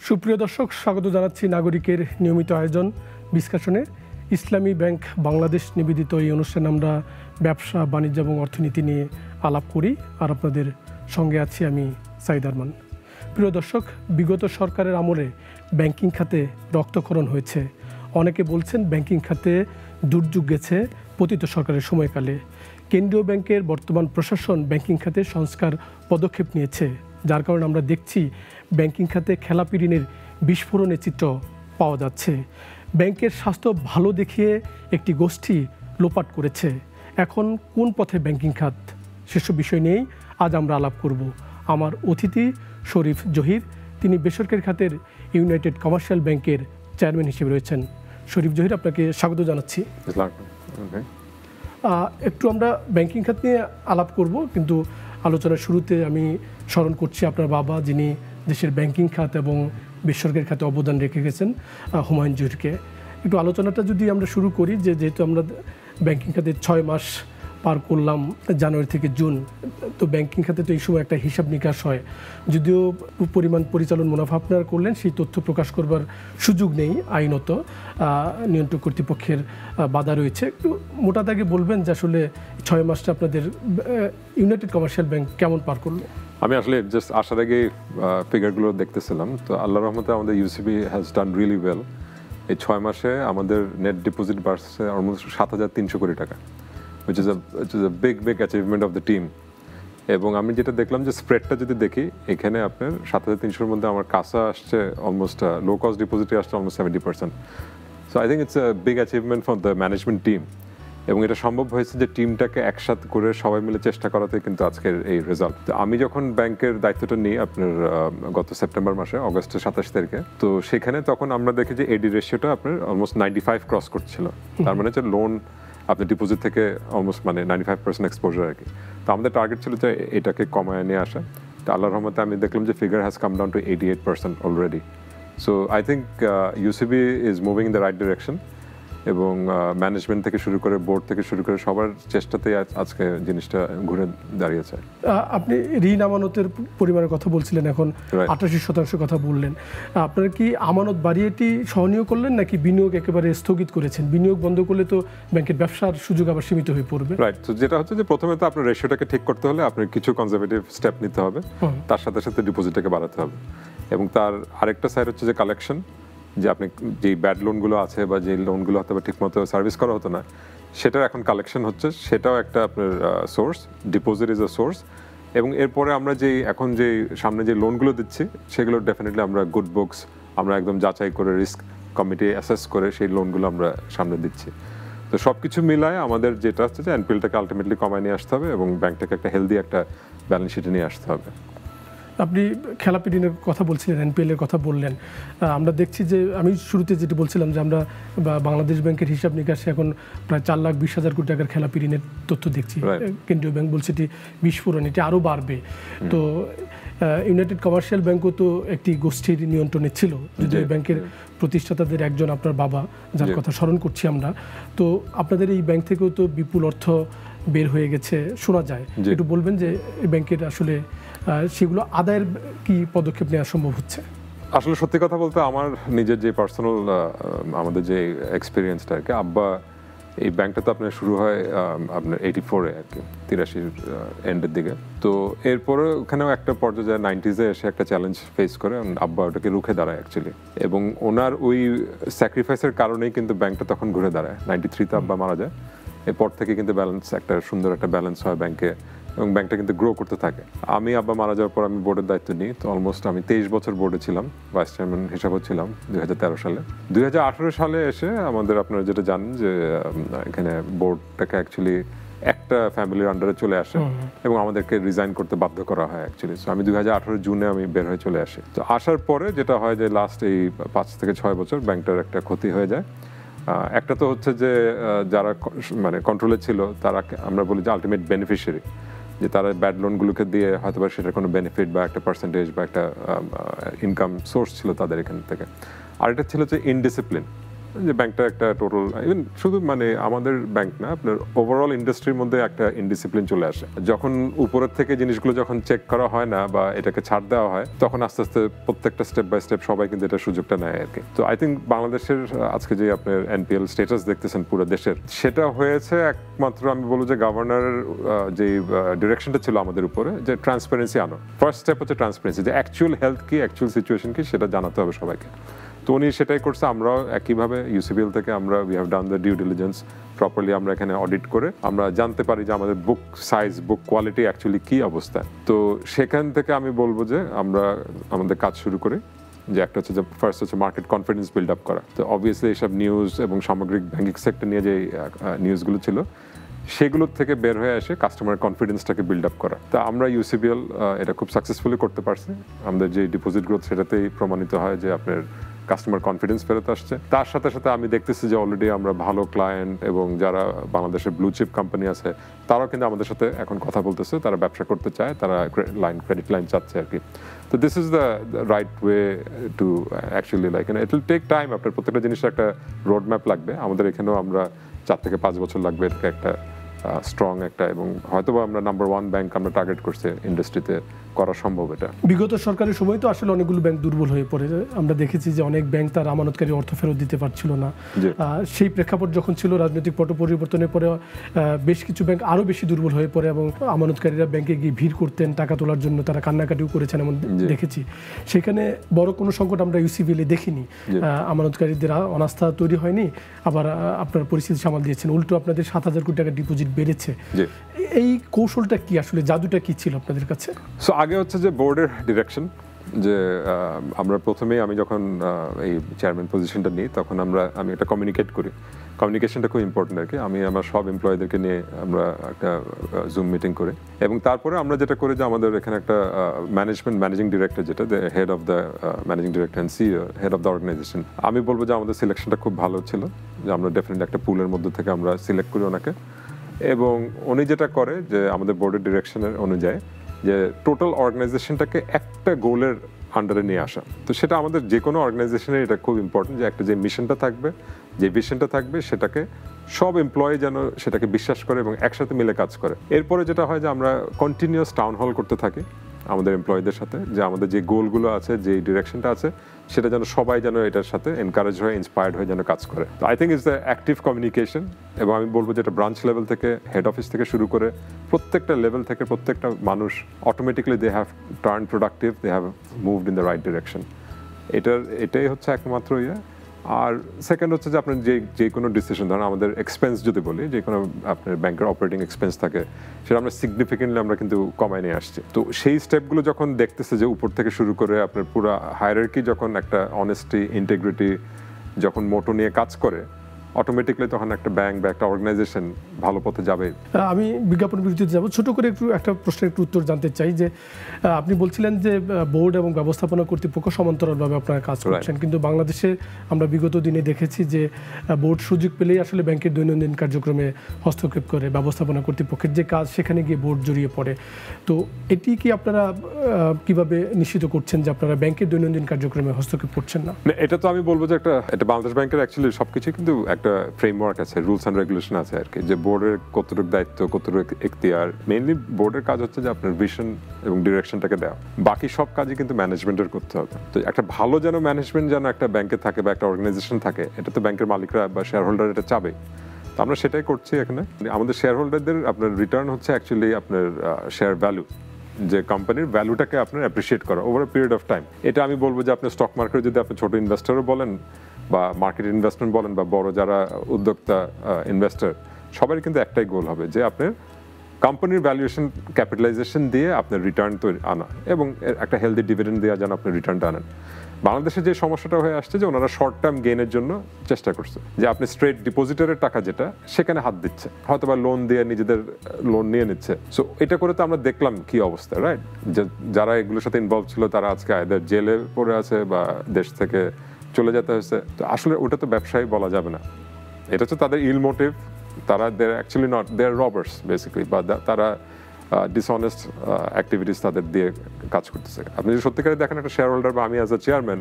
সুপ্রিয় দর্শক, স্বাগত জানাচ্ছি নাগরিকের নিয়মিত আয়োজন ডিসকাশনে। ইসলামী ব্যাংক বাংলাদেশ নিবেদিত এই অনুষ্ঠানে আমরা ব্যবসা, বাণিজ্য এবং অর্থনীতি নিয়ে আলাপ করি, আর আপনাদের সঙ্গে আছি আমি সাইদ আরমান। প্রিয় দর্শক, বিগত সরকারের আমলে ব্যাংকিং খাতে রক্তক্ষরণ হয়েছে। অনেকে বলছেন ব্যাংকিং খাতে দুর্যোগ গেছে পতিত সরকারের সময়কালে। কেন্দ্রীয় ব্যাংকের বর্তমান প্রশাসন ব্যাংকিং খাতে সংস্কার পদক্ষেপ নিয়েছে, যার কারণে আমরা দেখছি ব্যাংকিং খাতে খেলাপি ঋণের বিস্ফোরণের চিত্র পাওয়া যাচ্ছে। ব্যাংকের স্বাস্থ্য ভালো দেখিয়ে একটি গোষ্ঠী লোপাট করেছে। এখন কোন পথে ব্যাংকিং খাত, সেসব বিষয় নিয়েই আজ আমরা আলাপ করব। আমার অতিথি শরীফ জহির, তিনি বেসরকারি খাতের ইউনাইটেড কমার্শিয়াল ব্যাংকের চেয়ারম্যান হিসেবে রয়েছেন। শরীফ জহির, আপনাকে স্বাগত জানাচ্ছি। একটু আমরা ব্যাংকিং খাত নিয়ে আলাপ করব, কিন্তু আলোচনার শুরুতে আমি স্মরণ করছি আপনার বাবা, যিনি দেশের ব্যাংকিং খাত এবং বেসরকারি খাতে অবদান রেখে গেছেন, হুমায়ুন জহিরকে। একটু আলোচনাটা যদি আমরা শুরু করি, যেহেতু আমরা ব্যাংকিং খাতে 6 মাস পার করলাম, জানুয়ারি থেকে জুন, তো ব্যাংকিং খাতে তো এই সময় একটা হিসাব নিকাশ হয়, যদিও পরিমাণ পরিচালন মুনাফা আপনারা করলেন, সেই তথ্য প্রকাশ করবার সুযোগ নেই, আইনত নিয়ন্ত্রক কর্তৃপক্ষের বাধা রয়েছে। একটু মোটা দাগে বলবেন যে আসলে 6 মাসটা আপনাদের ইউনাইটেড কমার্শিয়াল ব্যাংক কেমন পার করলো? আমি আসলে জাস্ট আসার আগে ফিগারগুলো দেখতেছিলাম, তো আল্লাহর রহমতে আমাদের UCB has done really well. এই 6 মাসে আমাদের নেট ডিপোজিট বাড়ছে অলমোস্ট 7,300 কোটি টাকা, which is a big achievement of the team. এবং আমি যেটা দেখলাম যে স্প্রেডটা যদি দেখি, এখানে আপনার 7,300-এর মধ্যে আমার কাসা আসছে অলমোস্ট, লো কস্ট ডিপোজিটে আসছে almost 70%. So I think it's a big achievement for the management team. এবং এটা সম্ভব হয়েছে যে টিমটাকে একসাথে করে সবাই মিলে চেষ্টা করাতে কিন্তু আজকের এই রেজাল্ট। তো আমি যখন ব্যাংকের দায়িত্বটা নিই আপনার গত সেপ্টেম্বর মাসে, অগস্টের 27 তারিখে, তো সেখানে তখন আমরা দেখি যে এডি রেশিওটা আপনার অলমোস্ট 95 ক্রস করছিল। তার মানে হচ্ছে লোন আপনার ডিপোজিট থেকে অলমোস্ট মানে 95% এক্সপোজার আর কি। তো আমাদের টার্গেট ছিল যে এটাকে কমায় নিয়ে আসা। তো আল্লাহর রহমতে আমি দেখলাম যে figure has come down to 88% already. So I think UCB is moving in the right direction, এবং ম্যানেজমেন্ট থেকে শুরু করে বোর্ড থেকে শুরু করে সবার চেষ্টাতেই আজকে জিনিসটা ঘুরে দাঁড়িয়েছে। আপনি ঋণ আমানতের পরিমাণের কথা বলছিলেন, এখন 88% কথা বললেন। আপনারা কি আমানত বাড়িয়েটি সহনীয় করলেন, নাকি বিনিয়োগ একেবারে স্থগিত করেছেন? বিনিয়োগ বন্ধ করলে তো ব্যাংকের ব্যবসার সুযোগ আবার সীমিত হয়ে পড়বে। রাইট। তো যেটা হচ্ছে যে প্রথমে তো আপনার রেশিওটাকে ঠিক করতে হলে আপনার কিছু কনজারভেটিভ স্টেপ নিতে হবে, তার সাথে সাথে ডিপোজিটটাকে বাড়াতে হবে। এবং তার আরেকটা সাইড হচ্ছে যে কালেকশন, যে আপনি যে ব্যাড লোনগুলো আছে বা যে লোনগুলো হয়তো বা ঠিকমতো সার্ভিস করা হতো না, সেটার এখন কালেকশন হচ্ছে, সেটাও একটা আপনার source. Deposit is a source. এবং এরপরে আমরা যে এখন যে সামনে যে লোনগুলো দিচ্ছি, সেগুলো ডেফিনেটলি আমরা গুড বুকস, আমরা একদম যাচাই করে রিস্ক কমিটি অ্যাসেস করে সেই লোনগুলো আমরা সামনে দিচ্ছি। তো সব কিছু মিলায় আমাদের যেটা হচ্ছে যে এনপিএলটাকে আলটিমেটলি কমায় নিয়ে আসতে হবে এবং ব্যাংকটাকে একটা হেলদি একটা ব্যালেন্স শিটে নিয়ে আসতে হবে। আপনি খেলাপি ঋণের কথা বলছিলেন, এনপিএল এর কথা বললেন। আমরা দেখছি যে আমি শুরুতে যেটি বলছিলাম যে আমরা বাংলাদেশ ব্যাংকের হিসাব নিকাশে এখন প্রায় 4,20,000 কোটি টাকার খেলাপি ঋণের তথ্য দেখছি। কেন্দ্রীয় ব্যাংক বলছে এটি বিস্ফোরণ, এটি আরও বাড়বে। তো ইউনাইটেড কমার্শিয়াল ব্যাংকও তো একটি গোষ্ঠীর নিয়ন্ত্রণে ছিল, যদি ব্যাংকের প্রতিষ্ঠাতাদের একজন আপনার বাবা, যার কথা স্মরণ করছি আমরা। তো আপনাদের এই ব্যাংক থেকেও তো বিপুল অর্থ বের হয়ে গেছে শোনা যায়। একটু বলবেন যে এই ব্যাংকের আসলে সেগুলো আদায়ের কি পদক্ষেপ নেওয়া সম্ভব হচ্ছে? আসলে সত্যি কথা বলতে আমার নিজের যে পার্সোনাল আমাদের যে এক্সপিরিয়েন্সটা আর কি, আব্বা এই ব্যাংকটা তো আপনার শুরু হয় আপনার 84-এ আর কি, 83-র এন্ডের দিকে। তো এরপরে ওখানেও একটা পর্যায়ে যায় 90s-এ এসে একটা চ্যালেঞ্জ ফেস করে, আব্বা ওটাকে রুখে দাঁড়ায় অ্যাকচুয়ালি। এবং ওনার ওই স্যাক্রিফাইসের কারণেই কিন্তু ব্যাংকটা তখন ঘুরে দাঁড়ায়। 93-তে আব্বা মারা যায়, এরপর থেকে কিন্তু ব্যালেন্স, একটা সুন্দর একটা ব্যালেন্স হয় ব্যাংকে, এবং ব্যাংকটা কিন্তু গ্রো করতে থাকে। আমি আব্বা মারা যাওয়ার পর আমি বোর্ডের দায়িত্ব নিই। তো অলমোস্ট আমি 23 বছর বোর্ডে ছিলাম, ভাইস চেয়ারম্যান হিসাবেও ছিলাম 2013 সালে। 2018 সালে এসে আমাদের, আপনারা যেটা জানেন যে এখানে বোর্ডটাকে অ্যাকচুয়ালি একটা ফ্যামিলির আন্ডারে চলে আসে এবং আমাদেরকে রিজাইন করতে বাধ্য করা হয় অ্যাকচুয়ালি। সো আমি 2018 জুনে আমি বের হয়ে চলে আসি। তো আসার পরে যেটা হয় যে লাস্ট এই 5 থেকে 6 বছর ব্যাংকটার একটা ক্ষতি হয়ে যায়। একটা তো হচ্ছে যে যারা মানে কন্ট্রোলে ছিল তারা, আমরা বলি যে আলটিমেট বেনিফিশিয়ারি, যে তারা ব্যাড লোনগুলোকে দিয়ে হয়তো বা সেটার কোনো বেনিফিট বা একটা পার্সেন্টেজ বা একটা ইনকাম সোর্স ছিল তাদের এখান থেকে। আর এটা ছিল যে ইনডিসিপ্লিন, যে ব্যাংকটা একটা টোটাল ইভেন শুধু মানে আমাদের ব্যাংক না, আপনার ওভারঅল ইন্ডাস্ট্রির মধ্যে একটা ইনডিসিপ্লিন চলে আসে। যখন উপরের থেকে জিনিসগুলো যখন চেক করা হয় না বা এটাকে ছাড় দেওয়া হয়, তখন আস্তে আস্তে প্রত্যেকটা স্টেপ বাই স্টেপ সবাই কিন্তু এটা সুযোগটা নেয় আর কি। তো আই থিঙ্ক বাংলাদেশের আজকে যে আপনার এনপিএল স্ট্যাটাস দেখতেছেন পুরো দেশের, সেটা হয়েছে একমাত্র আমি বলবো যে গভর্নরের যে ডিরেকশনটা ছিল আমাদের উপরে, যে ট্রান্সপারেন্সি আনো। ফার্স্ট স্টেপ হচ্ছে ট্রান্সপারেন্সি, যে অ্যাকচুয়াল হেলথ কি, অ্যাকচুয়াল সিচুয়েশন কি, সেটা জানাতে হবে সবাইকে। তো উনি সেটাই করছে। আমরাও একইভাবে ইউসিবিএল থেকে আমরা we have done the due diligence properly. আমরা এখানে অডিট করে আমরা জানতে পারি যে আমাদের book size, book quality actually কি অবস্থা। তো সেখান থেকে আমি বলবো যে আমরা আমাদের কাজ শুরু করি, যে একটা হচ্ছে যে ফার্স্ট হচ্ছে মার্কেট কনফিডেন্স বিল্ড আপ করা। তো অবভিয়াসলি এইসব নিউজ এবং সামগ্রিক ব্যাংকিং সেক্টর নিয়ে যে নিউজগুলো ছিল, সেগুলোর থেকে বের হয়ে আসে কাস্টমার কনফিডেন্সটাকে বিল্ড আপ করা। তা আমরা ইউসিবিএল এটা খুব সাকসেসফুলি করতে পারছি। আমাদের যে ডিপোজিট গ্রোথ, সেটাতেই প্রমাণিত হয় যে আপনার কাস্টমার কনফিডেন্স ফেরত আসছে। তার সাথে সাথে আমি দেখতেছি যে অলরেডি আমরা ভালো ক্লায়েন্ট এবং যারা বাংলাদেশের ব্লু চিপ কোম্পানি আছে, তারাও কিন্তু আমাদের সাথে এখন কথা বলতেছে, তারা ব্যবসা করতে চায়, তারা ক্রেডিট লাইন চাচ্ছে আর কি। তো this is the right way to actually like, it will take time. আপনার প্রত্যেকটা জিনিসের একটা রোড ম্যাপ লাগবে। আমাদের এখানেও আমরা 4 থেকে 5 বছর লাগবে এটাকে একটা স্ট্রং একটা, এবং হয়তো আমরা নাম্বার 1 ব্যাংক আমরা টার্গেট করছি ইন্ডাস্ট্রিতে করা সম্ভব এটা। বিগত সরকারের সময় তো আসলে অনেকগুলো ব্যাংক দুর্বল হয়ে পড়ে। আমরা দেখেছি যে অনেক ব্যাংক তার আমানতকারী অর্থ ফেরত দিতে পারছিল না। সেই প্রেক্ষাপট যখন ছিল, রাজনৈতিক পট পরিবর্তনের পরে বেশ কিছু ব্যাংক আরো বেশি দুর্বল হয়ে পড়ে এবং আমানতকারীরা ব্যাংকে গিয়ে ভিড় করতেন টাকা তোলার জন্য, তারা কান্নাকাটিও করেছেন এমন দেখেছি। সেখানে বড় কোনো সংকট আমরা ইউসিবিএলে দেখিনি। আমানতকারীদের অনাস্থা তৈরি হয়নি, আবার আপনার পরিস্থিতি সামাল দিয়েছেন। উল্টো আপনাদের 7,000 কোটি টাকা ডিপোজিট বেড়েছে। এই কৌশলটা কি আসলে, জাদুটা কি ছিল আপনাদের কাছে? সো আগে হচ্ছে যে বোর্ডের ডিরেকশন, যে আমরা প্রথমেই আমি যখন এই চেয়ারম্যান পজিশনটা নিই, তখন আমি একটা কমিউনিকেট করি। কমিউনিকেশনটা খুব ইম্পর্টেন্ট আর কি। আমি আমার সব এমপ্লয়ীদেরকে নিয়ে আমরা একটা জুম মিটিং করি, এবং তারপরে আমরা যেটা করি যে আমাদের এখানে একটা ম্যানেজিং ডিরেক্টর, যেটা head of the managing director and CEO, head of the organisation, আমি বলবো যে আমাদের সিলেকশনটা খুব ভালো ছিল, যে আমরা ডেফিনেটলি একটা পুলের মধ্যে থেকে আমরা সিলেক্ট করি ওনাকে। এবং উনি যেটা করে যে আমাদের বোর্ডের ডিরেকশনের অনুযায়ী যে টোটাল অর্গানাইজেশনটাকে একটা গোলের আন্ডারে নিয়ে আসা। তো সেটা আমাদের যে কোনো অর্গানাইজেশনের এটা খুব ইম্পর্টেন্ট, যে একটা যে মিশনটা থাকবে, যে ভিশনটা থাকবে, সেটাকে সব এমপ্লয়ি যেন সেটাকে বিশ্বাস করে এবং একসাথে মিলে কাজ করে। এরপরে যেটা হয় যে আমরা কন্টিনিউয়াস টাউন হল করতে থাকি আমাদের এমপ্লয়ীদের সাথে, যে আমাদের যে গোলগুলো আছে, যে ডিরেকশনটা আছে, সেটা যেন সবাই যেন এটার সাথে এনকারেজ হয়ে, ইন্সপায়ার্ড হয়ে যেন কাজ করে। তো I think it's the active communication. এবং আমি বলবো যেটা ব্রাঞ্চ লেভেল থেকে, হেড অফিস থেকে শুরু করে প্রত্যেকটা লেভেল থেকে প্রত্যেকটা মানুষ automatically they have turn productive, they have moved in the right direction. এটাই হচ্ছে একমাত্র ইয়ে। আর সেকেন্ড হচ্ছে যে আপনার যে কোনো ডিসিশন, ধরেন আমাদের এক্সপেন্স যদি বলি, যে কোনো আপনার ব্যাংকের অপারেটিং এক্সপেন্স থাকে, সেটা আমরা সিগনিফিকেন্টলি আমরা কিন্তু কমায় নিয়ে আসছি। তো সেই স্টেপগুলো যখন দেখতেছে যে উপর থেকে শুরু করে আপনার পুরো হায়ারার্কি যখন একটা অনেস্টি, ইন্টিগ্রিটি যখন মোটো নিয়ে কাজ করে, অটোমেটিকলি তখন একটা ব্যাংক বা একটা অর্গানাইজেশন ভালো পথে যাবে। আমি বিজ্ঞাপন বিরতিতে যাব, ছোট করে একটা প্রশ্নের একটু উত্তর জানতে চাই। যে আপনি বলছিলেন যে বোর্ড এবং ব্যবস্থাপনা কর্তৃপক্ষ সমান্তরালভাবে আপনারা কাজ করছেন, কিন্তু বাংলাদেশে আমরা বিগত দিনে দেখেছি যে বোর্ড সুযোগ পেলেই আসলে ব্যাংকের দৈনন্দিন কার্যক্রমে হস্তক্ষেপ করে। ব্যবস্থাপনা কর্তৃপক্ষের যে কাজ, সেখানে গিয়ে বোর্ড জড়িয়ে পড়ে। তো এটি কি আপনারা কিভাবে নিশ্চিত করছেন যে আপনারা ব্যাংকের দৈনন্দিন কার্যক্রমে হস্তক্ষেপ করছেন না? এটা তো আমি বলবো যে এটা বাংলাদেশ ব্যাংকের অ্যাকচুয়ালি সবকিছু কিন্তু একটা ফ্রেমওয়ার্ক আছে, রুলস অ্যান্ড রেগুলেশন আছে আর কি, যে বোর্ডের কতটুকু দায়িত্ব, কতটুকু এখতিয়ার। মেইনলি বোর্ডের কাজ হচ্ছে যে আপনার ভিশন এবং ডিরেকশনটাকে দেওয়া, বাকি সব কাজই কিন্তু ম্যানেজমেন্টের করতে হবে। তো একটা ভালো যেন ম্যানেজমেন্ট যেন একটা ব্যাংকে থাকে বা একটা অর্গানাইজেশন থাকে, এটা তো ব্যাংকের মালিকরা বা শেয়ার হোল্ডার এটা চাবে। তো আমরা সেটাই করছি এখানে। আমাদের শেয়ার হোল্ডারদের আপনার রিটার্ন হচ্ছে অ্যাকচুয়ালি আপনার শেয়ার ভ্যালু, যে কোম্পানির ভ্যালুটাকে আপনার অ্যাপ্রিসিয়েট করা over a period of time. এটা আমি বলবো যে আপনার স্টক মার্কেটে যদি আপনি ছোট ইনভেস্টরও বলেন বা মার্কেট ইনভেস্টমেন্ট বলেন বা বড় যারা উদ্যোক্তা ইনভেস্টর, সবারই কিন্তু একটাই গোল হবে যে আপনার কোম্পানির ভ্যালুয়েশন, ক্যাপিটালাইজেশন দিয়ে আপনার রিটার্ন তৈরি আনা এবং একটা হেলদি ডিভিডেন্ড দেওয়া যেন আপনি রিটার্নটা আনেন। বাংলাদেশে যে সমস্যাটা হয়ে আসছে যে ওনারা শর্ট টার্ম গেইনের জন্য চেষ্টা করছে, যে আপনি স্ট্রেট ডিপোজিটারের টাকা যেটা, সেখানে হাত দিচ্ছে, হয়তো বা লোন দিয়ে নিজেদের লোন নিয়ে নিচ্ছে। সো এটা করে তো আমরা দেখলাম কি অবস্থা, রাইট? যারা এগুলোর সাথে ইনভলভ ছিল তারা আজকে আইদার জেলে পড়ে আছে বা দেশ থেকে চলে যেতে হয়েছে। তো আসলে ওটা তো ব্যবসায়ী বলা যাবে না, এটা হচ্ছে তাদের ইল মোটিভ। তারা actually not, they are robbers basically, বা তারা ডিসঅনেস্ট অ্যাক্টিভিটিস তাদের দিয়ে কাজ করতেছে। আপনি যদি সত্যিকারে দেখেন একটা শেয়ার হোল্ডার বা আমি অ্যাজ আ চেয়ারম্যান,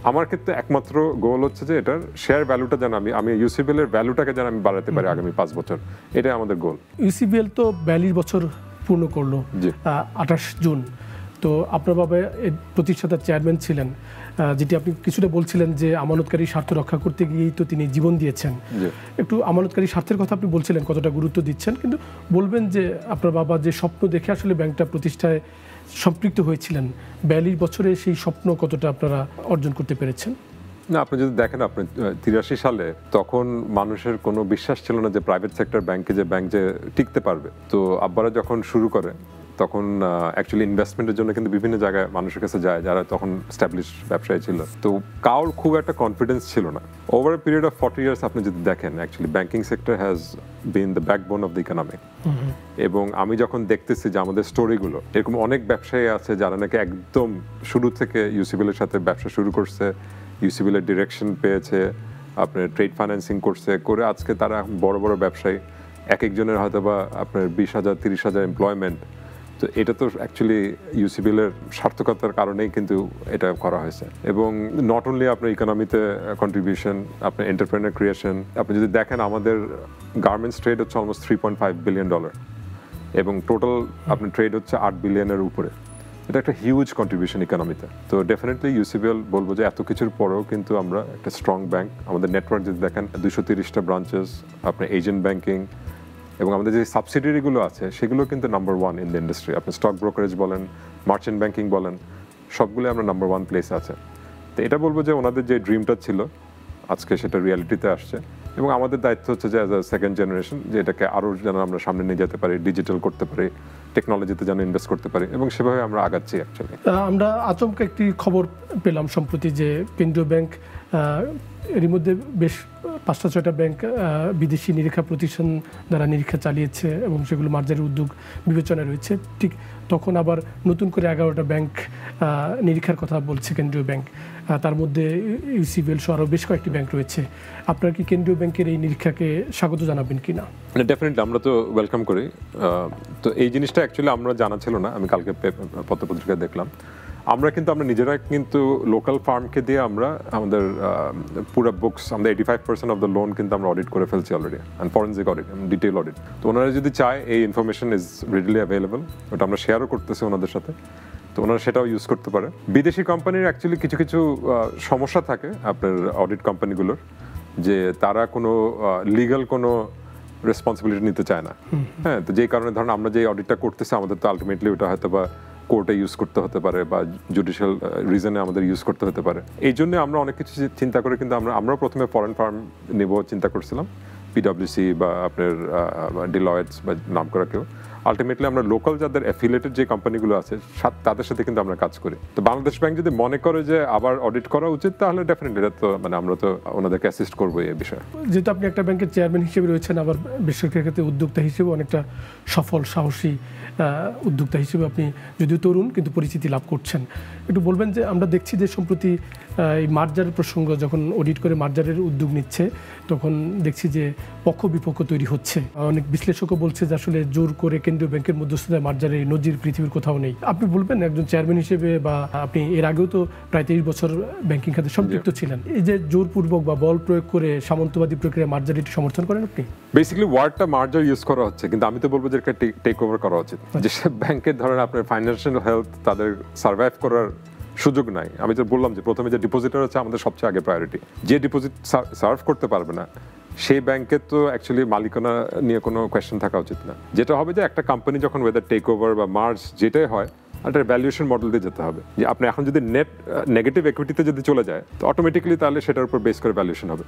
আমার ক্ষেত্রে একমাত্র গোল হচ্ছে যে এটার শেয়ার ভ্যালুটা যেন আমি ইউসিবিএল এর ভ্যালুটাকে যেন আমি বাড়াতে পারি আগামী 5 বছর, এটাই আমাদের গোল। ইউসিবিএল তো 42 বছর পূর্ণ করলো 28 জুন। তো আপনার বাবা এর প্রতিষ্ঠাতার চেয়ারম্যান ছিলেন, যেটি আপনি কিছুটা বলছিলেন যে আমানতকারী স্বার্থ রক্ষা করতে গিয়েই তো তিনি জীবন দিয়েছেন। একটু আমানতকারী স্বার্থের কথা আপনি বলছিলেন, কতটা গুরুত্ব দিচ্ছেন, কিন্তু বলবেন যে আপনার বাবা যে স্বপ্ন দেখে আসলে ব্যাংকটা প্রতিষ্ঠায় সম্পৃক্ত হয়েছিলেন, 42 বছরে সেই স্বপ্ন কতটা আপনারা অর্জন করতে পেরেছেন? না, আপনি যদি দেখেন, আপনি 83 সালে তখন মানুষের কোনো বিশ্বাস ছিল না যে প্রাইভেট সেক্টর ব্যাংকে যে ব্যাংক যে টিকতে পারবে। তো আব্বারা যখন শুরু করে তখন অ্যাকচুয়ালি ইনভেস্টমেন্টের জন্য কিন্তু বিভিন্ন জায়গায় মানুষের কাছে যায় যারা তখন স্ট্যাবলিশ ব্যবসায়ী ছিল। তো কারোর খুব একটা কনফিডেন্স ছিল না। Over a period of 40 years আপনি যদি দেখেন, actually banking sector has been the backbone of the economy. এবং আমি যখন দেখতেছি যে আমাদের স্টোরিগুলো, এরকম অনেক ব্যবসায়ী আছে যারা নাকি একদম শুরু থেকে ইউসিবিএল এর সাথে ব্যবসা শুরু করছে, ইউসিবিএল এর ডিরেকশন পেয়েছে, আপনার ট্রেড ফাইন্যান্সিং করছে, করে আজকে তারা বড় বড় ব্যবসায়ী, এক একজনের হয়তো বা আপনার 20,000 30,000 এমপ্লয়মেন্ট। তো এটা তো অ্যাকচুয়ালি ইউসিবিএল এর সার্থকতার কারণেই কিন্তু এটা করা হয়েছে। এবং নট অনলি আপনার ইকোনমিতে কন্ট্রিবিউশন, আপনার এন্টারপ্রেনার ক্রিয়েশন, আপনি যদি দেখেন আমাদের গার্মেন্টস ট্রেড হচ্ছে অলমোস্ট $3.5 বিলিয়ন, এবং টোটাল আপনার ট্রেড হচ্ছে $8 বিলিয়নের উপরে। এটা একটা হিউজ কন্ট্রিবিউশন ইকোনমিতে। তো ডেফিনেটলি ইউসিবিএল বলবো যে এত কিছুর পরেও কিন্তু আমরা একটা স্ট্রং ব্যাংক। আমাদের নেটওয়ার্ক যদি দেখেন 230টা ব্রাঞ্চেস, আপনার এজেন্ট ব্যাংকিং, এবং আমাদের যে সাবসিডিয়ারিগুলো আছে সেগুলো কিন্তু নাম্বার 1 ইন দ্য ইন্ডাস্ট্রি। আপনি স্টক ব্রোকারেজ বলেন, মার্চেন্ট ব্যাংকিং বলেন, সবগুলো আমরা নাম্বার 1 প্লেসে আছে। তো এটা বলবো যে ওনাদের যে ড্রিমটা ছিল আজকে সেটা রিয়ালিটিতে আসছে, এবং আমাদের দায়িত্ব হচ্ছে যে অ্যাজ আ সেকেন্ড জেনারেশন যে এটাকে আরও যেন আমরা সামনে নিয়ে যেতে পারি, ডিজিটাল করতে পারি, টেকনোলজিতে যেন ইনভেস্ট করতে পারি, এবং সেভাবে আমরা আগাচ্ছি অ্যাকচুয়ালি। আমরা আচমকা একটি খবর পেলাম সম্প্রতি যে কেন্দ্রীয় ব্যাংক এর মধ্যে বেশ 5-6টা ব্যাংক বিদেশি নিরীক্ষা প্রতিষ্ঠান দ্বারা নিরীক্ষা চালিয়েছে এবং সেগুলো মার্জারের উদ্যোগ বিবেচনায় রয়েছে। ঠিক তখন আবার নতুন করে 11টা ব্যাংক নিরীক্ষার কথা বলছে কেন্দ্রীয় ব্যাংক, তার মধ্যে ইউসিবিএল সহ আরও বেশ কয়েকটি ব্যাংক রয়েছে। আপনারা কি কেন্দ্রীয় ব্যাংকের এই নিরীক্ষাকে স্বাগত জানাবেন কিনা? ডেফিনেটলি আমরা তো ওয়েলকাম করি। তো এই জিনিসটা অ্যাকচুয়ালি আমরা জানা ছিল না, আমি কালকে পত্রপত্রিকায় দেখলাম। আমরা নিজেরা কিন্তু লোকাল ফার্মকে দিয়ে আমরা আমাদের পুরো বুকস, আমাদের 85% অফ দ্য লোন কিন্তু আমরা অডিট করে ফেলছি already, and forensic audit, detail audit. তো ওনারা যদি চায় এই ইনফরমেশন ইজ রিডিলি অ্যাভেলেবল, ওটা আমরা শেয়ারও করতেছি ওনাদের সাথে, তো ওনারা সেটাও ইউজ করতে পারে। বিদেশি কোম্পানির অ্যাকচুয়ালি কিছু কিছু সমস্যা থাকে আপনার অডিট কোম্পানিগুলোর, যে তারা কোনো লিগাল কোনো রেসপন্সিবিলিটি নিতে চায় না। হ্যাঁ, তো যেই কারণে ধরুন আমরা যে অডিটটা করতেছি আমাদের তো আলটিমেটলি ওটা হয়তো বা কোর্টে ইউজ করতে হতে পারে বা জুডিশিয়াল রিজনে আমাদের ইউজ করতে হতে পারে। এই জন্য আমরা অনেক কিছু চিন্তা করে কিন্তু আমরা প্রথমে ফরেন ফার্ম নেব চিন্তা করছিলাম, পিডব্লিউসি বা আপনার ডিলয়েটস বা নাম করা কেউ। আলটিমেটলি আমরা লোকাল যাদের অ্যাফিলিয়েটেড যে কোম্পানিগুলো আছে তাদের সাথে কিন্তু আমরা কাজ করি। তো বাংলাদেশ ব্যাংক যদি মনে করে যে আবার অডিট করা উচিত, তাহলে ডেফিনেটলি এটা তো আমরা তো ওনাদেরকে অ্যাসিস্ট করবো এই বিষয়ে। যেহেতু আপনি একটা ব্যাংকের চেয়ারম্যান হিসেবে রয়েছেন, আবার বেসরকারি ক্ষেত্রে উদ্যোক্তা হিসেবে অনেকটা সফল সাহসী উদ্যোক্তা হিসেবে আপনি যদিও তরুণ কিন্তু পরিচিতি লাভ করছেন, একটু বলবেন যে আমরা দেখছি যে সম্প্রতি এই মার্জারের প্রসঙ্গ যখন অডিট করে মার্জারের উদ্যোগ নিচ্ছে তখন দেখছি যে পক্ষ বিপক্ষ তৈরি হচ্ছে। অনেক বিশ্লেষকও বলছে যে আসলে জোর করে কেন্দ্রীয় ব্যাংকের মধ্যস্থতায় মার্জারের নজির পৃথিবীর কোথাও নেই। আপনি বলবেন একজন চেয়ারম্যান হিসেবে, বা আপনি এর আগেও তো প্রায় 23 বছর ব্যাংকিং খাতে সম্পৃক্ত ছিলেন, এই যে জোরপূর্বক বা বল প্রয়োগ করে সামন্তবাদী প্রক্রিয়া মার্জার এটি সমর্থন করেন আপনি? বেসিক্যালি ওয়ার্ডটা মার্জার ইউজ করা হচ্ছে, কিন্তু আমি তো বলবো যে এটা টেক ওভার করা উচিত। যেসব ব্যাংকের ধরেন আপনার ফাইন্যান্সিয়াল হেলথ তাদের সার্ভাইভ করার সুযোগ নাই, আমি তো বললাম যে প্রথমে যে ডিপোজিটার হচ্ছে আমাদের সবচেয়ে আগে প্রায়োরিটি। যে ডিপোজিট সার্ভ করতে পারবে না সেই ব্যাংকের তো অ্যাকচুয়ালি মালিকানা নিয়ে কোনো কোয়েশ্চেন থাকা উচিত না। যেটা হবে যে একটা কোম্পানি যখন ওয়েদার টেক ওভার বা মার্জ যেটাই হয়, একটা ভ্যালুয়েশন মডেল দিয়ে যেতে হবে। যে আপনি এখন যদি নেগেটিভ ইকুইটিতে যদি চলে যায় তো অটোমেটিক্যালি তাহলে সেটার উপর বেস করে ভ্যালুয়েশন হবে।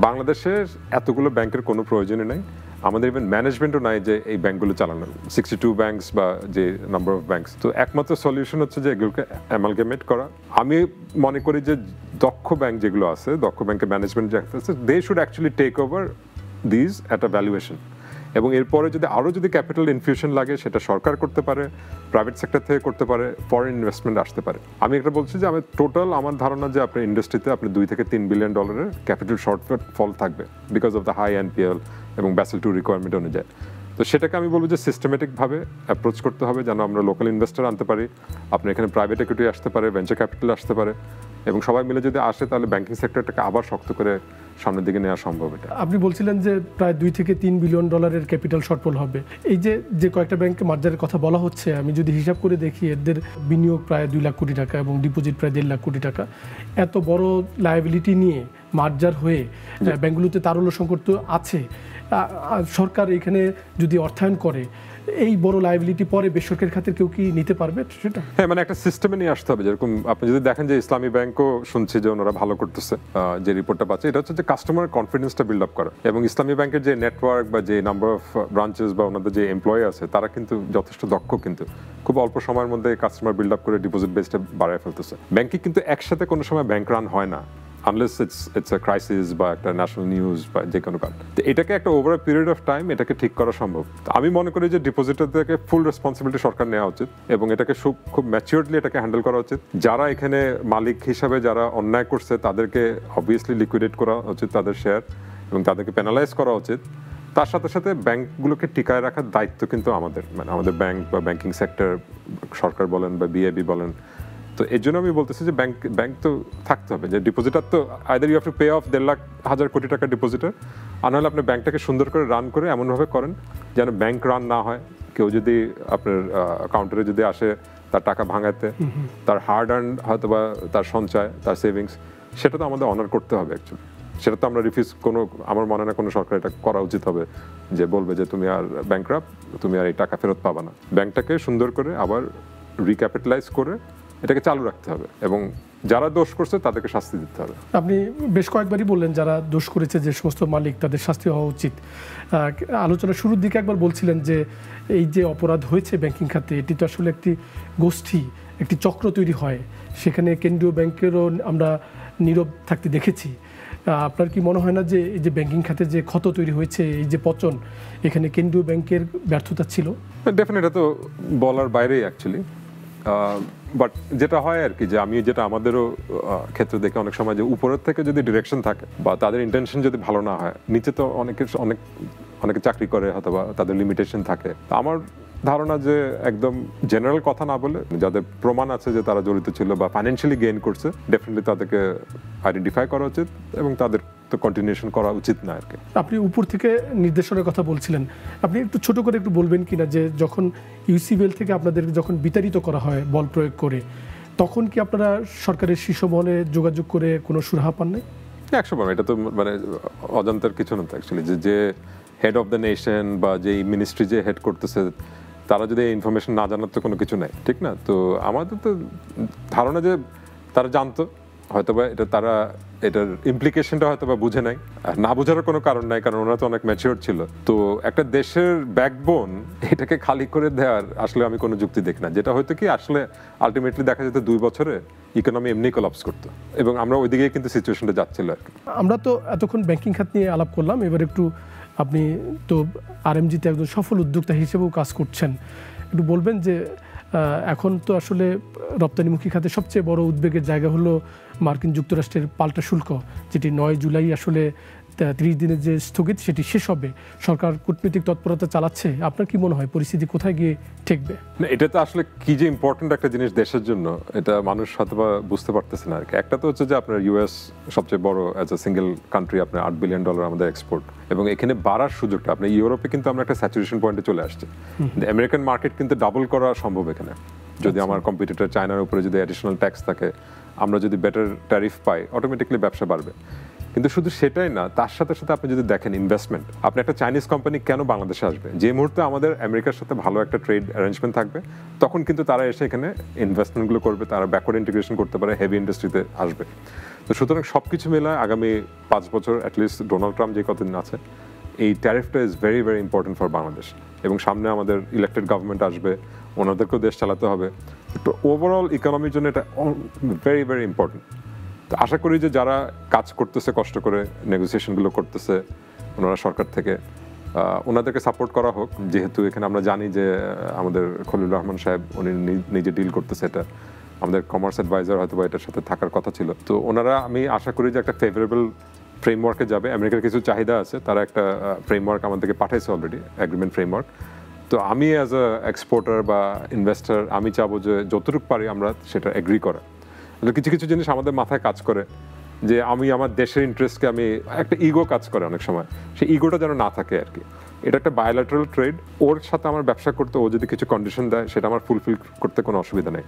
বাংলাদেশের এতগুলো ব্যাংকের কোনো প্রয়োজনই নাই, আমাদের ইভেন ম্যানেজমেন্টও নাই যে এই ব্যাংকগুলো চালানোর, 62 ব্যাংকস বা যে নাম্বার অফ ব্যাংকস। তো একমাত্র সলিউশন হচ্ছে যে এগুলোকে অ্যামালগামেট করা। আমি মনে করি যে দক্ষ ব্যাংক যেগুলো আছে, দক্ষ ব্যাংকের ম্যানেজমেন্ট যে আছে, they should actually take over this at a valuation, এবং এরপরে যদি আরও যদি ক্যাপিটাল ইনফিউশন লাগে সেটা সরকার করতে পারে, প্রাইভেট সেক্টর থেকে করতে পারে, ফরেন ইনভেস্টমেন্ট আসতে পারে। আমি একটা বলছি যে আমি টোটাল আমার ধারণা যে আপনার ইন্ডাস্ট্রিতে আপনি $2 থেকে $3 বিলিয়ন ক্যাপিটাল শর্টফল থাকবে because of the high NPL এবং ব্যাসেল 2 রিকোয়ারমেন্ট অনুযায়ী। তো সেটাকে আমি বলবো যে সিস্টেমেটিকভাবে অ্যাপ্রোচ করতে হবে যেন আমরা লোকাল ইনভেস্টর আনতে পারি, আপনি এখানে প্রাইভেট ইকুইটি আসতে পারে, ভেঞ্চার ক্যাপিটাল আসতে পারে, এবং সবাই মিলে যদি আসে তাহলে ব্যাংকিং সেক্টরটাকে আবার শক্ত করে সামনের দিকে নেওয়া সম্ভব। এটা আপনি বলছিলেন যে প্রায় 2 থেকে 3 বিলিয়ন ডলারের ক্যাপিটাল শর্টফল হবে। এই যে কয়েকটা ব্যাংকে মার্জারের কথা বলা হচ্ছে, আমি যদি হিসাব করে দেখি এদের বিনিয়োগ প্রায় 2 লাখ কোটি টাকা এবং ডিপোজিট প্রায় 1.5 লাখ কোটি টাকা। এত বড় লায়াবিলিটি নিয়ে মার্জার হয়ে ব্যাংকগুলোতে তারল্য সংকট তো আছে। সরকার এখানে যদি অর্থায়ন করে এই বড় লায়াবিলিটি পরে বেসরকারি খাতের কেউ কি নিতে পারবে সেটা? হ্যাঁ, মানে একটা সিস্টেমে নিয়ে আসতে হবে। যেরকম আপনি যদি দেখেন যে ইসলামী ব্যাংকও শুনছি যে ওনারা ভালো করতেছে, যে রিপোর্টটা পাচ্ছে, এটা হচ্ছে যে কাস্টমার কনফিডেন্সটা বিল্ড আপ করা। এবং ইসলামী ব্যাংকের যে নেটওয়ার্ক বা যে নাম্বার অফ ব্রাঞ্চেস বা ওনাদের যে এমপ্লয়ি আছে তারা কিন্তু যথেষ্ট দক্ষ, কিন্তু খুব অল্প সময়ের মধ্যে কাস্টমার বিল্ড আপ করে ডিপোজিট বেসটা বাড়ায় ফেলতেছে। ব্যাংকে কিন্তু একসাথে কোনো সময় ব্যাংক রান হয় না আনলেস ইটস আ ক্রাইসিস বা একটা ন্যাশনাল নিউজ বা যে কোনো কারণ। এটাকে একটা ওভার পিরিয়ড অফ টাইম এটাকে ঠিক করা সম্ভব। আমি মনে করি যে ডিপোজিটরদেরকে ফুল রেসপন্সিবিলিটি সরকার নেওয়া উচিত এবং এটাকে খুব ম্যাচিওরলি এটাকে হ্যান্ডেল করা উচিত। যারা এখানে মালিক হিসাবে যারা অন্যায় করছে তাদেরকে অবভিয়াসলি লিকুইডেট করা উচিত তাদের শেয়ার, এবং তাদেরকে পেনালাইজ করা উচিত। তার সাথে সাথে ব্যাংকগুলোকে টিকায় রাখার দায়িত্ব কিন্তু আমাদের, মানে আমাদের ব্যাংক বা ব্যাংকিং সেক্টর, সরকার বলেন বা বিএবি বলেন। তো এর জন্য আমি বলতেছি যে ব্যাংক তো থাকতে হবে, যে ডিপোজিটার তো either you have to pay off 1.5 lakh হাজার কোটি টাকা ডিপোজিটার, আর নাহলে আপনি ব্যাংকটাকে সুন্দর করে রান করে এমনভাবে করেন যেন ব্যাংক রান না হয়। কেউ যদি আপনার কাউন্টারে যদি আসে তার টাকা ভাঙাতে, তার হার্ড আর্ন হয়তো বা তার সঞ্চয়, তার সেভিংস, সেটা তো আমাদের অনার করতে হবে অ্যাকচুয়ালি। সেটা তো আমরা রিফিউজ আমার মনে না কোনো সরকার এটা করা উচিত হবে যে বলবে যে তুমি আর ব্যাংকরাপ্ট, তুমি আর এই টাকা ফেরত পাবা না। ব্যাংকটাকে সুন্দর করে আবার রিক্যাপিটালাইজ করে এটাকে চালু রাখতে হবে এবং যারা দোষ করছে তাদেরকে শাস্তি দিতে হবে। আপনি বেশ কয়েকবারই বললেন যারা দোষ করেছে যে সমস্ত মালিক তাদের শাস্তি হওয়া উচিত। আলোচনার শুরুর দিকে একবার বলছিলেন যে এই যে অপরাধ হয়েছে ব্যাংকিং খাতে, এটি তো আসলে একটি গোষ্ঠী, একটি চক্র তৈরি হয়, সেখানে কেন্দ্রীয় ব্যাংকেরও আমরা নীরব থাকতে দেখেছি। আপনার কি মনে হয় না যে এই যে ব্যাংকিং খাতে যে ক্ষত তৈরি হয়েছে, এই যে পতন, এখানে কেন্দ্রীয় ব্যাংকের ব্যর্থতা ছিল? ডেফিনেটলি, এটা তো বলার বাইরেই অ্যাকচুয়ালি। বাট যেটা হয় আর কি, যে আমি যেটা আমাদেরও ক্ষেত্রে দেখে অনেক সময় যে উপরের থেকে যদি ডিরেকশন থাকে বা তাদের ইন্টেনশন যদি ভালো না হয়, নিচে তো অনেকে চাকরি করে হয়তো বা তাদের লিমিটেশন থাকে। আমার ধারণা যে একদম জেনারেল কথা না বলে যাদের প্রমাণ আছে যে তারা জড়িত ছিল বা ফাইন্যান্সিয়ালি গেইন করছে, ডেফিনেটলি তাদেরকে আইডেন্টিফাই করা উচিত এবং তাদের তো কন্টিনিউশন করা উচিত না আর কি। আপনি উপর থেকে নির্দেশনের কথা বলছিলেন, আপনি একটু ছোট করে একটু বলবেন কিনা যে যখন ইউসিবিএল থেকে আপনাদের যখন বিতাড়িত করা হয় বল প্রয়োগ করে, তখন কি আপনারা সরকারের শীর্ষ মহলে যোগাযোগ করে কোনো সুরাহা পান নাই? 100%। এটা তো মানে অজান্তের কিছু না তো অ্যাকচুয়ালি, যে হেড অফ দ্য নেশন বা যে মিনিস্ট্রি যে হেড করতেছে তারা যদি এই ইনফরমেশন না জানার তো কোনো কিছু নাই, ঠিক না? তো আমাদের তো ধারণা যে তারা জানতো, হয়তোবা এটা তারা এটার ইমপ্লিকেশনটা হয়তোবা বুঝে নাই, আর না বোঝার কোনো কারণ নাই, কারণ ওনারা তো অনেক ম্যাচিওর ছিল। তো একটা দেশের ব্যাকবোন এটাকে খালি করে দেওয়ার আসলে আমি কোনো যুক্তি দেখি না। যেটা হয়তো কি আসলে আলটিমেটলি দেখা যেত 2 বছরে ইকোনমি এমনি কোলাপস করতো এবং আমরা ওইদিকে কিন্তু সিচুয়েশনটা যাচ্ছিল আর কি। আমরা তো এতক্ষণ ব্যাংকিং খাত নিয়ে আলাপ করলাম, এবার একটু আপনি তো আরএমজিতে একজন সফল উদ্যোক্তা হিসেবেও কাজ করছেন, একটু বলবেন যে এখন তো আসলে রপ্তানিমুখী খাতে সবচেয়ে বড় উদ্বেগের জায়গা হলো মার্কিন যুক্তরাষ্ট্রের পাল্টা শুল্ক, যেটি 9 জুলাই আসলে 30 দিনের যে স্থগিত সেটি শেষ হবে। সরকার কূটনৈতিক তৎপরতা চালাচ্ছে, আপনার কি মনে হয় পরিস্থিতি কোথায় গিয়ে ঠেকবে? এটা তো আসলে কি যে ইম্পর্টেন্ট একটা জিনিস দেশের জন্য, এটা মানুষ হয়তো বুঝতে পারতেছে না আর কি। একটা তো হচ্ছে যে আপনার ইউএস সবচেয়ে বড় অ্যাজ এ সিঙ্গেল কান্ট্রি, আপনার $8 বিলিয়ন আমাদের এক্সপোর্ট, এবং এখানে বাড়ার সুযোগটা আপনার ইউরোপে কিন্তু আমরা একটা স্যাচুরেশন পয়েন্টে চলে আসছে। আমেরিকান মার্কেট কিন্তু ডাবল করা সম্ভব এখানে, যদি আমার কম্পিটিটর চায়নার উপরে যদি অ্যাডিশনাল ট্যাক্স থাকে, আমরা যদি বেটার ট্যারিফ পাই, অটোমেটিকলি ব্যবসা বাড়বে। কিন্তু শুধু সেটাই না, তার সাথে সাথে আপনি যদি দেখেন ইনভেস্টমেন্ট, আপনি একটা চাইনিজ কোম্পানি কেন বাংলাদেশে আসবে? যে মুহূর্তে আমাদের আমেরিকার সাথে ভালো একটা ট্রেড অ্যারেঞ্জমেন্ট থাকবে, তখন কিন্তু তারা এসে এখানে ইনভেস্টমেন্টগুলো করবে, তারা ব্যাকওয়ার্ড ইন্টিগ্রেশন করতে পারে, হেভি ইন্ডাস্ট্রিতে আসবে। তো সুতরাং সব কিছু মেলায় আগামী 5 বছর অ্যাটলিস্ট ডোনাল্ড ট্রাম্প যে কতদিন আছে, এই ট্যারিফটা is very very important for Bangladesh. এবং সামনে আমাদের ইলেক্টেড গভর্নমেন্ট আসবে, ওনাদেরকেও দেশ চালাতে হবে। তো ওভারঅল ইকোনমির জন্য এটা ভেরি ভেরি ইম্পর্টেন্ট। তো আশা করি যে যারা কাজ করতেছে, কষ্ট করে নেগোসিয়েশনগুলো করতেছে ওনারা সরকার থেকে, ওনাদেরকে সাপোর্ট করা হোক। যেহেতু এখানে আমরা জানি যে আমাদের খলিলুর রহমান সাহেব উনি নিজে ডিল করতেছে, এটা আমাদের কমার্স অ্যাডভাইজার হয়তো বা এটার সাথে থাকার কথা ছিল। তো ওনারা, আমি আশা করি যে একটা ফেভারেবল ফ্রেমওয়ার্কে যাবে। আমেরিকার কিছু চাহিদা আছে, তারা একটা ফ্রেমওয়ার্ক আমাদেরকে পাঠাইছে অলরেডি, অ্যাগ্রিমেন্ট ফ্রেমওয়ার্ক। তো আমি অ্যাজ আ এক্সপোর্টার বা ইনভেস্টার আমি চাবো যে যতটুকু পারি আমরা সেটা এগ্রি করা। কিছু কিছু জিনিস আমাদের মাথায় কাজ করে যে আমি আমার দেশের ইন্টারেস্টকে আমি একটা ইগো কাজ করে অনেক সময়, সেই ইগোটা যেন না থাকে আর কি। এটা একটা বায়োল্যাটারাল ট্রেড, ওর সাথে আমার ব্যবসা করতে ও যদি কিছু কন্ডিশন দেয় সেটা আমার ফুলফিল করতে কোনো অসুবিধা নেই।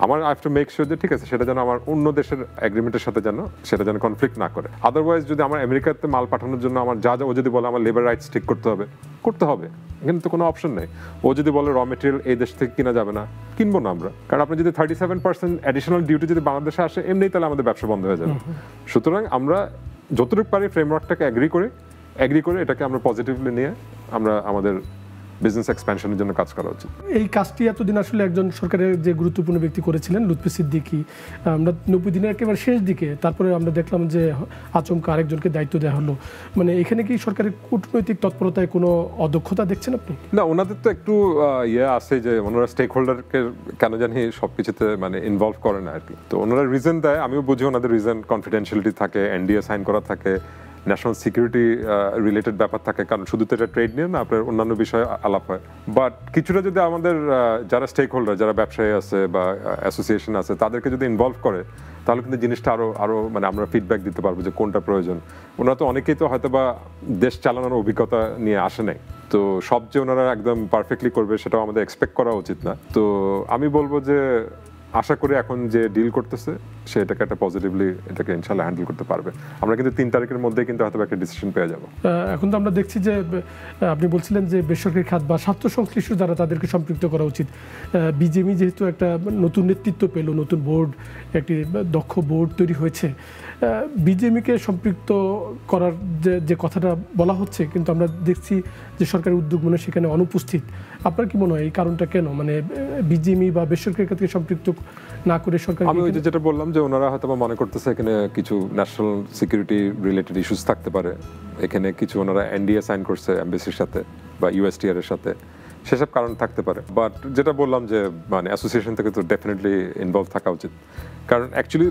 আমার I have to make sure যে ঠিক আছে সেটা যেন আমার অন্য দেশের এগ্রিমেন্টের সাথে সেটা যেন কনফ্লিক্ট না করে। আদারওয়াইজ যদি আমার আমেরিকাতে মাল পাঠানোর জন্য আমার যা ও যদি বলে আমার লেবার রাইটস ঠিক করতে হবে, এখানে তো কোনো অপশন নেই। ও যদি বলে র মেটেরিয়াল এই দেশ থেকে কিনা যাবে না, কিনবো না আমরা, কারণ আপনি যদি 37% অ্যাডিশনাল ডিউটি যদি বাংলাদেশে আসে এমনি, তাহলে আমাদের ব্যবসা বন্ধ হয়ে যাবে। সুতরাং আমরা যতটুকু পারি ফ্রেমওয়ার্কটাকে এগ্রি করে এটাকে আমরা পজিটিভলি নিয়ে আমরা আমাদের বিজনেস এক্সপ্যানশনের জন্য কাজ করা উচিত। এই কাজটি এতদিন আসলে একজন সরকারের যে গুরুত্বপূর্ণ ব্যক্তি করেছিলেন লুৎফি সিদ্দিকী, আমরা 90 দিনের একেবারে শেষ দিকে তারপরে আমরা দেখলাম যে আচমকা আরেকজনকে দায়িত্ব দেওয়া হলো। মানে এখানে কি সরকারের কূটনৈতিক তৎপরতায় কোনো অদক্ষতা দেখছেন আপনি? না, ওনাদের তো একটু আছে যে ওনারা স্টেক হোল্ডারকে কেন জানি সবকিছুতে মানে ইনভলভ করে না আর কি। তো ওনারা রিজন দেয়, আমিও বুঝি ওনাদের রিজন, কনফিডেন্সিয়ালিটি থাকে, এনডিএ সাইন করা থাকে, ন্যাশনাল সিকিউরিটি রিলেটেড ব্যাপার থাকে, কারণ শুধু তো এটা ট্রেড নিয়ে না, আপনার অন্যান্য বিষয়ে আলাপ হয়। বাট কিছুটা যদি আমাদের যারা স্টেক হোল্ডার, যারা ব্যবসায়ী আছে বা অ্যাসোসিয়েশন আছে, তাদেরকে যদি ইনভলভ করে তাহলে কিন্তু জিনিসটা আরো মানে আমরা ফিডব্যাক দিতে পারবো যে কোনটা প্রয়োজন। ওনারা তো অনেকেই তো হয়তো বা দেশ চালানোর অভিজ্ঞতা নিয়ে আসে নাই, তো সব যে ওনারা একদম পারফেক্টলি করবে সেটাও আমাদের এক্সপেক্ট করা উচিত না। তো আমি বলবো যে আশা করি এখন যে ডিল করতেছে সে এটাকে একটা পজিটিভলি এটাকে ইনশাআল্লাহ হ্যান্ডেল করতে পারবে। আমরা কিন্তু 3 তারিখের মধ্যে কিন্তু হয়তো একটা ডিসিশন পেয়ে যাব। এখন তো আমরা দেখছি যে আপনি বলছিলেন যে বেসরকারি খাত বা স্বাস্থ্য সংশ্লিষ্ট যারা তাদেরকে সম্পৃক্ত করা উচিত। বিজেপি যেহেতু একটা নতুন নেতৃত্ব পেল, নতুন বোর্ড, একটি দক্ষ বোর্ড তৈরি হয়েছে, বিজেপিকে সম্পৃক্ত করার যে কথাটা বলা হচ্ছে, কিন্তু আমরা দেখছি যে সরকারের উদ্যোগ মনে সেখানে অনুপস্থিত। আপনার কি মনে হয় এই কারণটা কেন? মানে বিজেপি বা বেসরকারি খাতকে সম্পৃক্ত না করে সরকার, আমি ওই যেটা বললাম যে ওনারা হয়তো মনে করতেছে এখানে কিছু ন্যাশনাল সিকিউরিটি রিলেটেড ইস্যুস থাকতে পারে, এখানে কিছু ওনারা এনডিএ সাইন করছে এমবেসির সাথে বা ইউএসটিআর এর সাথে, সেসব কারণ থাকতে পারে। বাট যেটা বললাম যে মানে অ্যাসোসিয়েশন থেকে তো ডেফিনেটলি ইনভলভ থাকা উচিত, কারণ অ্যাকচুয়ালি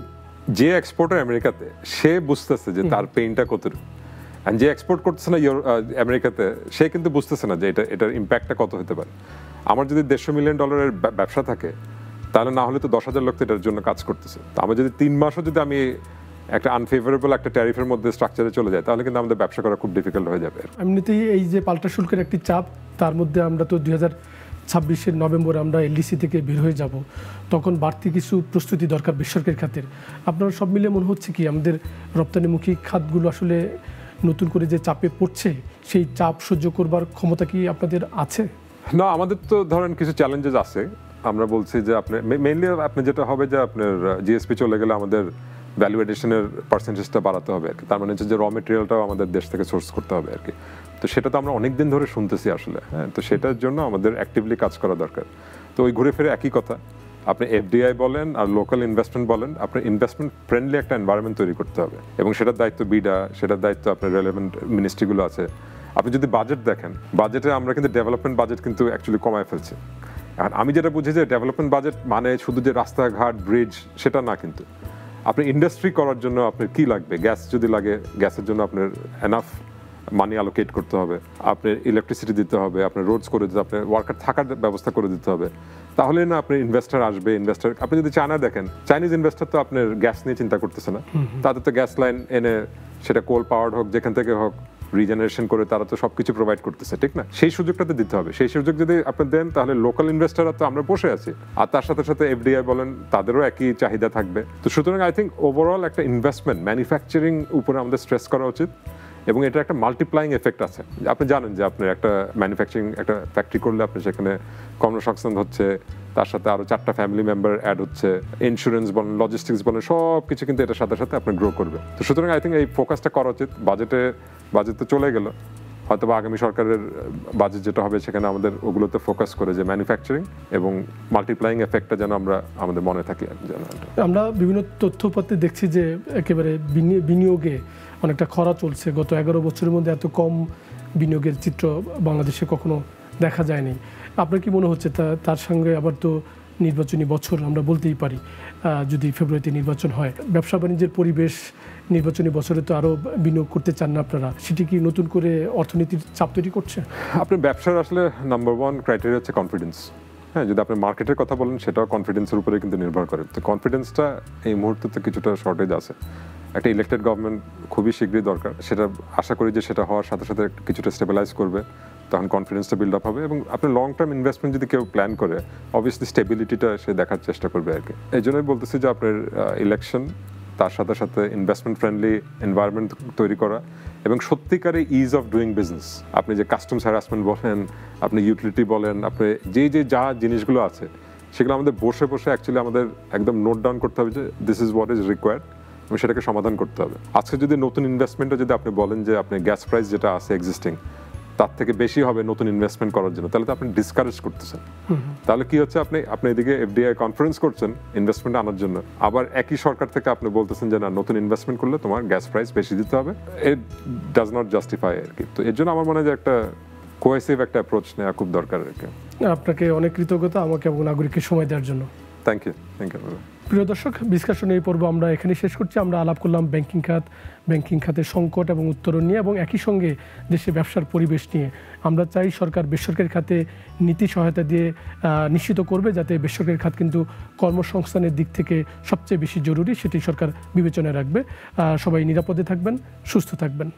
যে এক্সপোর্টার আমেরিকাতে সে বুঝতেছে যে তার পেইনটা কতটুকু, অ্যান্ড যে এক্সপোর্ট করতেছে না আমেরিকাতে সে কিন্তু বুঝতেছে না যে এটার ইম্প্যাক্টটা কত হতে পারে। আমার যদি $150 মিলিয়ন ব্যবসা থাকে, তাহলে না হলে তো 10,000 লোক তো এটার জন্য কাজ করতেছে। তো আমার যদি 3 মাসও যদি আমি একটা আনফেভারেবল একটা ট্যারিফের মধ্যে স্ট্রাকচারে চলে যায়, তাহলে কিন্তু আমাদের ব্যবসা করা খুব ডিফিকাল্ট হয়ে যাবে। এমনিতেই এই যে পাল্টা শুল্কের একটি চাপ, তার মধ্যে আমরা তো 2026 নভেম্বরে আমরা এলডিসি থেকে বের হয়ে যাব, তখন বাড়তি কিছু প্রস্তুতি দরকার বেসরকারি খাতের। আপনার সব মিলে মনে হচ্ছে কি আমাদের রপ্তানিমুখী খাতগুলো আসলে নতুন করে যে চাপে পড়ছে, সেই চাপ সহ্য করবার ক্ষমতা কি আপনাদের আছে? না, আমাদের তো ধরেন কিছু চ্যালেঞ্জেস আছে। আমরা বলছি যে আপনার মেইনলি আপনি যেটা হবে যে আপনার জিএসপি চলে গেলে আমাদের ভ্যালু এডিশনের পার্সেন্টেজটা বাড়াতে হবে আর কি। তার মানে হচ্ছে যে র মেটেরিয়ালটাও আমাদের দেশ থেকে সোর্স করতে হবে আর কি। তো সেটা তো আমরা অনেকদিন ধরে শুনতেছি আসলে, হ্যাঁ। তো সেটার জন্য আমাদের অ্যাক্টিভলি কাজ করা দরকার। তো ওই ঘুরে ফিরে একই কথা, আপনি এফডিআই বলেন আর লোকাল ইনভেস্টমেন্ট বলেন, আপনার ইনভেস্টমেন্ট ফ্রেন্ডলি একটা এনভায়রনমেন্ট তৈরি করতে হবে, এবং সেটার দায়িত্ব বিডা, সেটার দায়িত্ব আপনার রেলেভেন্ট মিনিস্ট্রিগুলো আছে। আপনি যদি বাজেট দেখেন, বাজেটে আমরা কিন্তু ডেভেলপমেন্ট বাজেট কিন্তু অ্যাকচুয়ালি কমায় ফেলছি। এখন আমি যেটা বুঝি যে ডেভেলপমেন্ট বাজেট মানে শুধু যে রাস্তাঘাট ব্রিজ সেটা না, কিন্তু আপনি ইন্ডাস্ট্রি করার জন্য আপনার কি লাগবে, গ্যাস যদি লাগে গ্যাসের জন্য আপনার এনাফ মানি অ্যালোকেট করতে হবে, আপনার ইলেকট্রিসিটি দিতে হবে, আপনার রোডস করে দিতে, আপনার ওয়ার্কার থাকার ব্যবস্থা করে দিতে হবে, তাহলে না আপনার ইনভেস্টার আসবে। ইনভেস্টার আপনি যদি চায়না দেখেন, চাইনিজ ইনভেস্টার তো আপনার গ্যাস নিয়ে চিন্তা করতেছে না, তাদের তো গ্যাস লাইন এনে সেটা কোল পাওয়ার্ড হোক যেখান থেকে হোক রিজেনারেশন করে তারা তো সবকিছু প্রোভাইড করতেছে, ঠিক না? সেই সুযোগটাতে দিতে হবে। সেই সুযোগ যদি আপনি দেন তাহলে লোকাল ইনভেস্টাররা তো আমরা বসে আছি, আর তার সাথে সাথে এফডিআই বলেন তাদেরও একই চাহিদা থাকবে। তো সুতরাং আই থিঙ্ক ওভারঅল একটা ইনভেস্টমেন্ট ম্যানুফ্যাকচারিং উপরে আমাদের স্ট্রেস করা উচিত, এবং এটা একটা মাল্টিপ্লাইং এফেক্ট আছে। আপনি জানেন যে আপনার একটা ম্যানুফ্যাকচারিং একটা ফ্যাক্টরি করলে আপনি সেখানে কর্মসংস্থান হচ্ছে, তার সাথে আরো 4টা ফ্যামিলি মেম্বার অ্যাড হচ্ছে, ইন্স্যুরেন্স বলেন, লজিস্টিক্স বলেন, সব কিছু কিন্তু এটার সাথে সাথে আপনার গ্রো করবে। তো সুতরাং আই থিঙ্ক এই ফোকাসটা করা উচিত। বাজেট তো চলে গেল, হয়তো বা আগামী সরকারের বাজেট যেটা হবে সেখানে আমাদের ওগুলোতে ফোকাস করে যে ম্যানুফ্যাকচারিং এবং মাল্টিপ্লাইং এফেক্টটা যেন আমরা আমাদের মনে থাকি। আমরা বিভিন্ন তথ্যপত্রে দেখছি যে একেবারে বিনিয়োগে অনেকটা খরা চলছে। গত 11 বছরের মধ্যে এত কম বিনিয়োগের চিত্র বাংলাদেশে কখনো দেখা যায়নি। আপনার কি মনে হচ্ছে তার সঙ্গে আবার তো নির্বাচনী বছর আমরা বলতেই পারি, যদি ফেব্রুয়ারিতে নির্বাচন হয়, ব্যবসা বাণিজ্যের পরিবেশ নির্বাচনী বছরে তো আরও বিনিয়োগ করতে চান না আপনারা, সেটি কি নতুন করে অর্থনীতির চাপ তৈরি করছে? আপনার ব্যবসার আসলে নাম্বার 1 ক্রাইটেরিয়া হচ্ছে কনফিডেন্স। হ্যাঁ, যদি আপনি মার্কেটের কথা বলেন সেটাও কনফিডেন্সের উপরে কিন্তু নির্ভর করে। তো কনফিডেন্সটা এই মুহূর্তে তো কিছুটা শর্টেজ আছে। একটা ইলেক্টেড গভর্নমেন্ট খুবই শীঘ্রই দরকার, সেটা আশা করি যে সেটা হওয়ার সাথে সাথে কিছুটা স্টেবিলাইজ করবে, তখন কনফিডেন্সটা বিল্ড আপ হবে। এবং আপনি লং টার্ম ইনভেস্টমেন্ট যদি কেউ প্ল্যান করে, অবভিয়াসলি স্টেবিলিটিটা সে দেখার চেষ্টা করবে আর কি। এই জন্যই বলতেছি যে আপনার ইলেকশন, তার সাথে সাথে ইনভেস্টমেন্ট ফ্রেন্ডলি এনভায়রনমেন্ট তৈরি করা এবং সত্যিকারে ইজ অফ ডুইং বিজনেস। আপনি যে কাস্টমস হ্যারাসমেন্ট বলেন, আপনি ইউটিলিটি বলেন, আপনি যা জিনিসগুলো আছে সেগুলো আমাদের বসে বসে অ্যাকচুয়ালি আমাদের একদম নোট ডাউন করতে হবে যে this is what is required এবং সেটাকে সমাধান করতে হবে। আজকে যদি নতুন ইনভেস্টমেন্টে যদি আপনি বলেন যে আপনি গ্যাস প্রাইস যেটা আছে এক্সিস্টিং তার থেকে বেশি হবে নতুন ইনভেস্টমেন্ট করার জন্য, তাহলে তো আপনি ডিসকারেজ করতেছেন। তাহলে কি হচ্ছে, আপনি এদিকে এফডিআই কনফারেন্স করছেন ইনভেস্টমেন্ট আনার জন্য, আবার একই সরকার থেকে আপনি বলতেছেন যে না, নতুন ইনভেস্টমেন্ট করলে তোমার গ্যাস প্রাইস বেশি দিতে হবে। ইট ডাজ নট জাস্টিফাই আর কি। তো এর জন্য আমার মনে হয় যে একটা কোহেসিভ একটা অ্যাপ্রোচ নেওয়া খুব দরকার আর কি। আপনাকে অনেক কৃতজ্ঞতা আমাকে এবং নাগরিককে সময় দেওয়ার জন্য। Thank you. প্রিয় দর্শক, ডিসকাশন এই পর্ব আমরা এখানে শেষ করছি। আমরা আলাপ করলাম ব্যাংকিং খাতের সংকট এবং উত্তরণ নিয়ে এবং একই সঙ্গে দেশে ব্যবসার পরিবেশ নিয়ে। আমরা চাই সরকার বেসরকারি খাতে নীতি সহায়তা দিয়ে নিশ্চিত করবে যাতে বেসরকারি খাত কিন্তু কর্মসংস্থানের দিক থেকে সবচেয়ে বেশি জরুরি, সেটি সরকার বিবেচনায় রাখবে। সবাই নিরাপদে থাকবেন, সুস্থ থাকবেন।